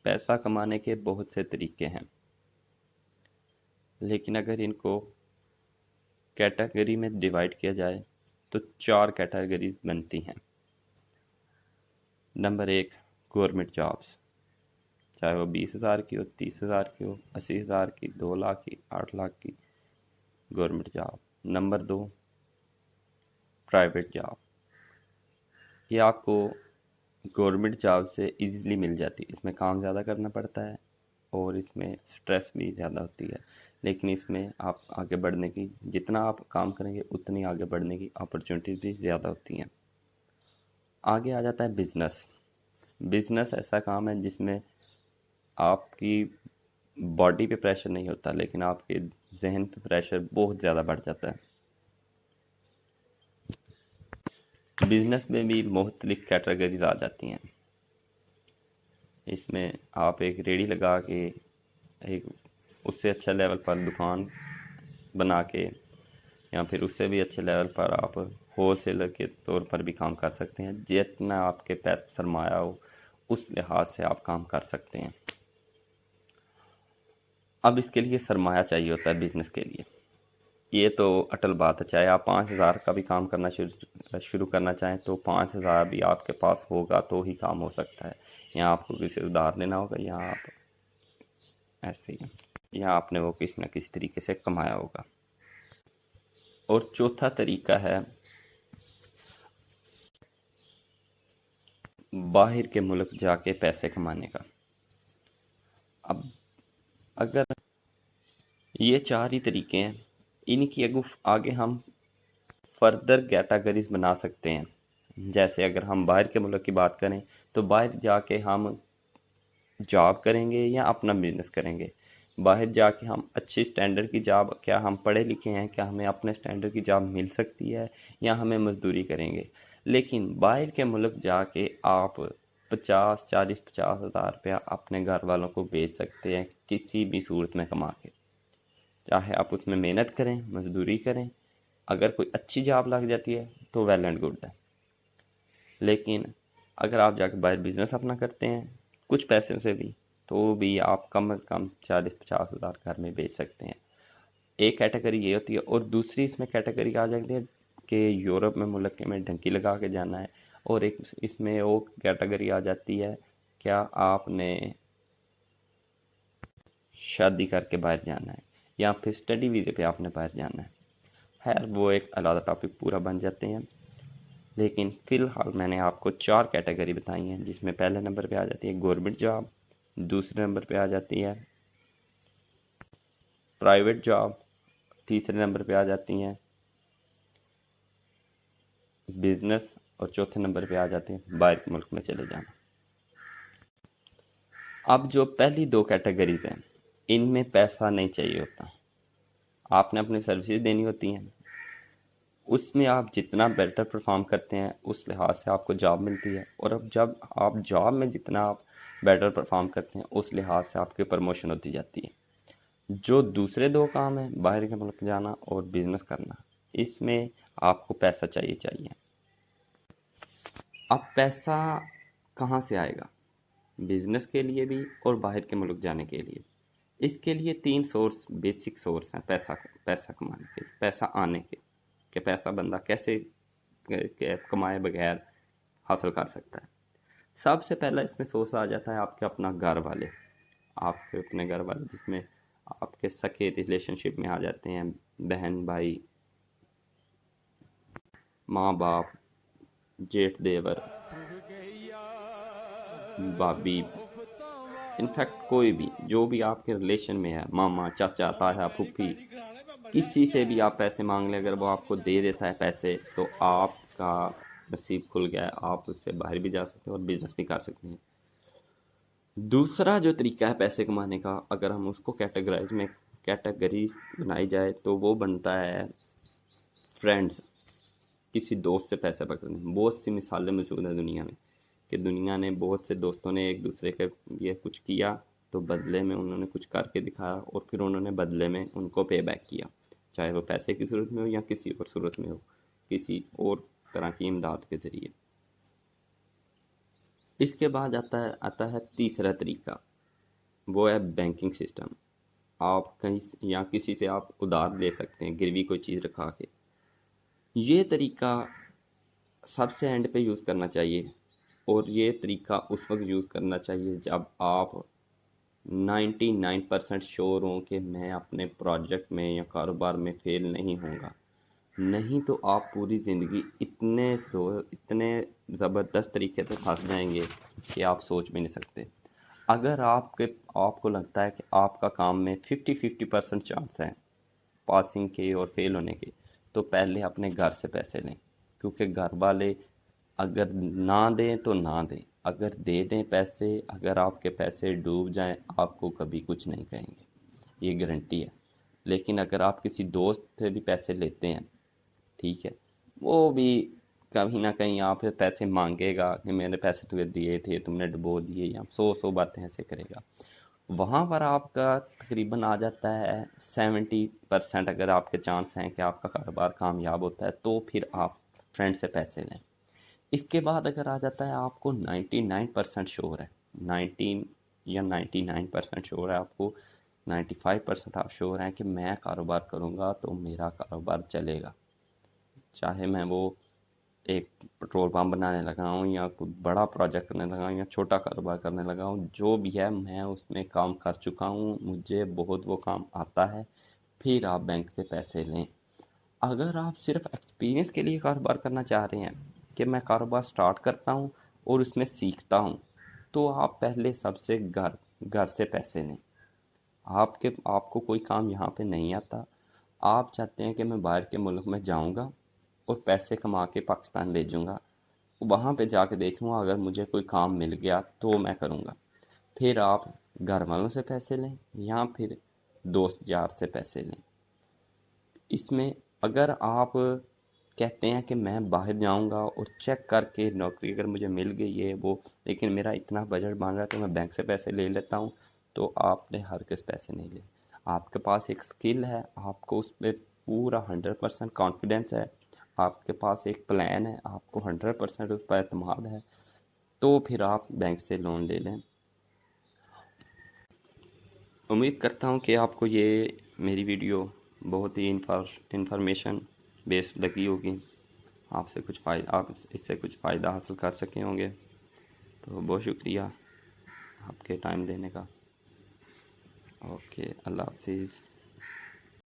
पैसा कमाने के बहुत से तरीके हैं, लेकिन अगर इनको कैटेगरी में डिवाइड किया जाए तो 4 कैटेगरीज बनती हैं। नंबर 1, गवर्नमेंट जॉब्स, चाहे वो 20,000 की हो, 30,000 की हो, 80,000 की, 2 लाख की, 8 लाख की government job. Number 2, private job. ये आपको गवर्नमेंट जॉब से इजीली मिल जाती है। इसमें काम ज़्यादा करना पड़ता है और इसमें स्ट्रेस भी ज़्यादा होती है, लेकिन इसमें आप आगे बढ़ने की, जितना आप काम करेंगे उतनी आगे बढ़ने की अपॉर्चुनिटीज़ भी ज़्यादा होती हैं। आगे आ जाता है बिजनेस। बिजनेस ऐसा काम है जिसमें आपकी बॉडी पे प्रेशर नहीं होता, लेकिन आपके जहन पे प्रेशर बहुत ज़्यादा बढ़ जाता है। बिजनेस में भी मुख्तलिफ कैटेगरीज आ जाती हैं। इसमें आप एक रेडी लगा के, एक उससे अच्छा लेवल पर दुकान बना के, या फिर उससे भी अच्छे लेवल पर आप होलसेलर के तौर पर भी काम कर सकते हैं। जितना आपके पास सरमाया हो उस लिहाज से आप काम कर सकते हैं। अब इसके लिए सरमाया चाहिए होता है बिजनेस के लिए, ये तो अटल बात है। चाहे आप 5,000 का भी काम करना शुरू करना चाहें तो 5,000 भी आपके पास होगा तो ही काम हो सकता है। यहाँ आपको किसी उधार लेना होगा, यहाँ आप ऐसे ही, यहाँ आपने वो किसी न किसी तरीके से कमाया होगा। और चौथा तरीका है बाहर के मुल्क जाके पैसे कमाने का। अब अगर ये 4 ही तरीके हैं, इनकी आगे हम फर्दर कैटेगरीज बना सकते हैं। जैसे अगर हम बाहर के मुल्क की बात करें तो बाहर जाके हम जॉब करेंगे या अपना बिजनेस करेंगे। बाहर जाके हम अच्छी स्टैंडर्ड की जॉब, क्या हम पढ़े लिखे हैं, क्या हमें अपने स्टैंडर्ड की जॉब मिल सकती है, या हमें मजदूरी करेंगे। लेकिन बाहर के मुल्क जाके आप 50 हज़ार 50 अपने घर वालों को भेज सकते हैं किसी भी सूरत में कमा के। चाहे आप उसमें मेहनत करें, मजदूरी करें, अगर कोई अच्छी जॉब लग जाती है तो वेल एंड गुड है। लेकिन अगर आप जाकर बाहर बिजनेस अपना करते हैं कुछ पैसे से भी, तो भी आप कम से कम 40-50 हज़ार घर में बेच सकते हैं। एक कैटेगरी ये होती है, और दूसरी इसमें कैटेगरी आ जाती है कि यूरोप में मुल्क में ढंकी लगा के जाना है। और एक इसमें वो कैटेगरी आ जाती है, क्या आपने शादी करके बाहर जाना है, या फिर स्टडी वीज़े पे आपने बाहर जाना है। खैर वो एक अलग टॉपिक पूरा बन जाते हैं। लेकिन फ़िलहाल मैंने आपको 4 कैटेगरी बताई हैं, जिसमें पहले नंबर पे आ जाती है गवर्नमेंट जॉब, दूसरे नंबर पे आ जाती है प्राइवेट जॉब, तीसरे नंबर पे आ जाती हैं बिजनेस, और चौथे नंबर पे आ जाते हैं बाहर के मुल्क में चले जाना। अब जो पहली 2 कैटेगरीज हैं, इनमें पैसा नहीं चाहिए होता, आपने अपनी सर्विसेज देनी होती हैं। उसमें आप जितना बेटर परफॉर्म करते हैं उस लिहाज से आपको जॉब मिलती है, और अब जब आप जॉब में जितना आप बेटर परफॉर्म करते हैं उस लिहाज से आपकी प्रमोशन होती जाती है। जो दूसरे 2 काम हैं, बाहर के मुल्क जाना और बिजनेस करना, इसमें आपको पैसा चाहिए। अब पैसा कहाँ से आएगा, बिजनेस के लिए भी और बाहर के मुल्क जाने के लिए। इसके लिए 3 सोर्स, बेसिक सोर्स हैं पैसा पैसा कमाने के, पैसा आने के, कि पैसा बंदा कैसे कमाए बगैर हासिल कर सकता है। सबसे पहला इसमें सोर्स आ जाता है आपके अपना घर वाले, आपके अपने घर वाले, जिसमें आपके सके रिलेशनशिप में आ जाते हैं बहन भाई, माँ बाप, जेठ देवर, भाभी, इनफैक्ट कोई भी जो भी आपके रिलेशन में है, मामा, चाचा, ताया, फूफी, किसी से भी आप पैसे मांग लें, अगर वो आपको दे देता है पैसे तो आपका नसीब खुल गया है, आप उससे बाहर भी जा सकते हैं और बिजनेस भी कर सकते हैं। दूसरा जो तरीका है पैसे कमाने का, अगर हम उसको कैटेगरी बनाई जाए तो वो बनता है फ्रेंड्स, किसी दोस्त से पैसे पकड़ने। बहुत सी मिसालें मौजूद हैं दुनिया में, कि दुनिया ने बहुत से दोस्तों ने एक दूसरे के लिए कुछ किया तो बदले में उन्होंने कुछ करके दिखाया, और फिर उन्होंने बदले में उनको पे बैक किया, चाहे वो पैसे की सूरत में हो या किसी और सूरत में हो, किसी और तरह की इमदाद के ज़रिए। इसके बाद आता है तीसरा तरीका, वो है बैंकिंग सिस्टम। आप कहीं या किसी से आप उधार ले सकते हैं गिरवी कोई चीज़ रखा के। ये तरीका सबसे एंड पे यूज़ करना चाहिए, और ये तरीका उस वक्त यूज़ करना चाहिए जब आप 99% श्योर हों कि मैं अपने प्रोजेक्ट में या कारोबार में फेल नहीं होऊंगा। नहीं तो आप पूरी ज़िंदगी इतने ज़बरदस्त तरीके से फंस जाएंगे कि आप सोच भी नहीं सकते। अगर आपको लगता है कि आपका काम में 50-50% चांस है पासिंग के और फेल होने के, तो पहले अपने घर से पैसे लें, क्योंकि घर वाले अगर ना दें तो ना दें, अगर दे दें पैसे, अगर आपके पैसे डूब जाएं आपको कभी कुछ नहीं कहेंगे, ये गारंटी है। लेकिन अगर आप किसी दोस्त से भी पैसे लेते हैं, ठीक है, वो भी कहीं ना कहीं आप पैसे मांगेगा कि मैंने पैसे तुझे दिए थे, तुमने डुबो दिए, या सौ बातें ऐसे करेगा। वहाँ पर आपका तकरीबन आ जाता है 70%। अगर आपके चांस हैं कि आपका कारोबार कामयाब होता है तो फिर आप फ्रेंड से पैसे लें। इसके बाद अगर आ जाता है आपको 99% श्योर है, 19 या 99% श्योर है आपको, 95% आप श्योर हैं कि मैं कारोबार करूँगा तो मेरा कारोबार चलेगा, चाहे मैं वो एक पेट्रोल पंप बनाने लगा हूँ या कोई बड़ा प्रोजेक्ट करने लगा हूँ या छोटा कारोबार करने लगा हूँ, जो भी है मैं उसमें काम कर चुका हूँ, मुझे बहुत वो काम आता है, फिर आप बैंक से पैसे लें। अगर आप सिर्फ एक्सपीरियंस के लिए कारोबार करना चाह रहे हैं कि मैं कारोबार स्टार्ट करता हूँ और उसमें सीखता हूँ, तो आप पहले सबसे घर घर से पैसे लें। आपको कोई काम यहाँ पे नहीं आता, आप चाहते हैं कि मैं बाहर के मुल्क में जाऊँगा और पैसे कमा के पाकिस्तान भेजूँगा, वहाँ पे जाके देखूँगा अगर मुझे कोई काम मिल गया तो मैं करूँगा। फिर आप घर वालों से पैसे लें या फिर दोस्त यार से पैसे लें। इसमें अगर आप कहते हैं कि मैं बाहर जाऊंगा और चेक करके नौकरी अगर मुझे मिल गई है वो, लेकिन मेरा इतना बजट बन रहा है तो मैं बैंक से पैसे ले लेता हूँ, तो आपने हर किस पैसे नहीं ले। आपके पास एक स्किल है, आपको उस पर पूरा 100% कॉन्फिडेंस है, आपके पास एक प्लान है, आपको 100% उस पर एतमाद है, तो फिर आप बैंक से लोन ले लें। उम्मीद करता हूँ कि आपको ये मेरी वीडियो बहुत ही इंफॉर्मेशन बेस्ड लगी होगी, आप इससे कुछ फ़ायदा हासिल कर सके होंगे। तो बहुत शुक्रिया आपके टाइम देने का। ओके, अल्लाह हाफिज़।